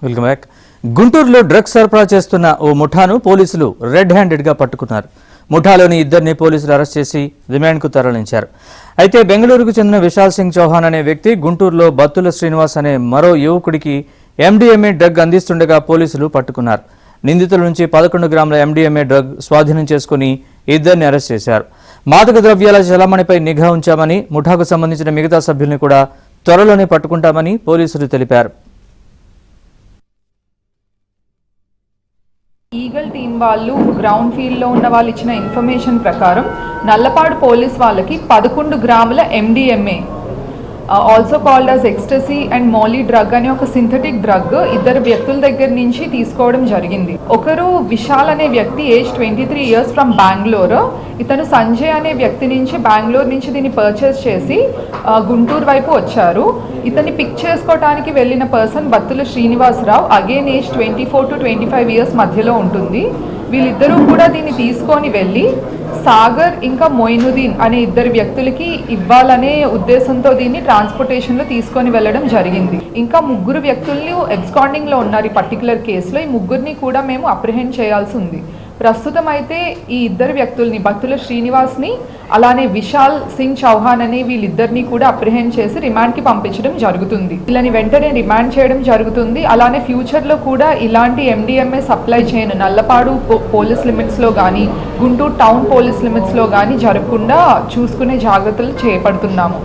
Welcome back. గుంటూరులో drugs సరఫరా చేస్తున్న ఓ ముఠాను పోలీసులు రెడ్ హ్యాండెడ్గా పట్టుకున్నారు. ముఠాలోని ఇద్దరిని పోలీసులు అరెస్ట్ చేసి రిమాండ్కు తరలించారు. అయితే బెంగళూరుకు చెందిన విశాల్ సింగ్ చౌహాన్ అనే వ్యక్తి గుంటూరులో బత్తుల శ్రీనివాస్ అనే మరో యువకుడికి ఎండిఎంఏ డ్రగ్ అందిస్తుండగా పోలీసులు పట్టుకున్నారు. నిందితుల నుంచి 11 గ్రాముల ఎండిఎంఏ డ్రగ్ స్వాధీనం చేసుకుని ఇద్దరిని అరెస్ట్ చేశారు. మాదక ద్రవ్యాల చలామణిపై నిఘా ఉంచామని, ముఠాకు సంబంధించిన మిగతా సభ్యుల్ని కూడా త్వరలోనే పట్టుకుంటామని పోలీసులు తెలిపారు. ఈగల్ టీం వాళ్ళు గ్రౌండ్ ఫీల్డ్లో ఉన్న వాళ్ళు ఇచ్చిన ఇన్ఫర్మేషన్ ప్రకారం నల్లపాడు పోలీస్ వాళ్ళకి 11 గ్రాముల MDMA also called as ecstasy and molly drug అనే ఒక సింథటిక్ డ్రగ్ ఇద్దరు వ్యక్తుల దగ్గర నుంచి తీసుకోవడం జరిగింది. ఒకరు విశాల్ అనే వ్యక్తి ఏజ్ 23 ఇయర్స్ ఫ్రమ్ బెంగళూరు. ఇతను సంజయ్ అనే వ్యక్తి నుంచి బెంగళూరు నుంచి దీన్ని పర్చేస్ చేసి గుంటూరు వైపు వచ్చారు. ఇతన్ని పిక్ చేసుకోవడానికి వెళ్ళిన person Battula Srinivasarao, again age 24 to 25 years మధ్యలో ఉంటుంది. వీళ్ళిద్దరూ కూడా దీన్ని తీసుకొని వెళ్ళి సాగర్ ఇంకా మొయినుద్దీన్ అనే ఇద్దరు వ్యక్తులకి ఇవ్వాలనే ఉద్దేశంతో దీన్ని ట్రాన్స్పోర్టేషన్లో తీసుకొని వెళ్ళడం జరిగింది. ఇంకా 3 వ్యక్తుల్ని అబ్స్కాండింగ్లో ఉన్నారు ఈ పర్టికులర్ కేసులో. ఈ 3ని కూడా మేము అప్రిహెండ్ చేయాల్సి ఉంది. ప్రస్తుతం అయితే ఈ ఇద్దరు వ్యక్తుల్ని బత్తుల శ్రీనివాస్ని అలానే విశాల్ సింగ్ చౌహాన్ అనే వీళ్ళిద్దరిని కూడా అప్రిహెండ్ చేసి రిమాండ్కి పంపించడం జరుగుతుంది. వీళ్ళని వెంటనే రిమాండ్ చేయడం జరుగుతుంది. అలానే ఫ్యూచర్లో కూడా ఇలాంటి ఎండిఎంఏ సప్లై చేయను నల్లపాడు పోలీస్ లిమిట్స్లో కానీ గుంటూరు టౌన్ పోలీస్ లిమిట్స్లో కానీ జరగకుండా చూసుకునే జాగ్రత్తలు చేపడుతున్నాము.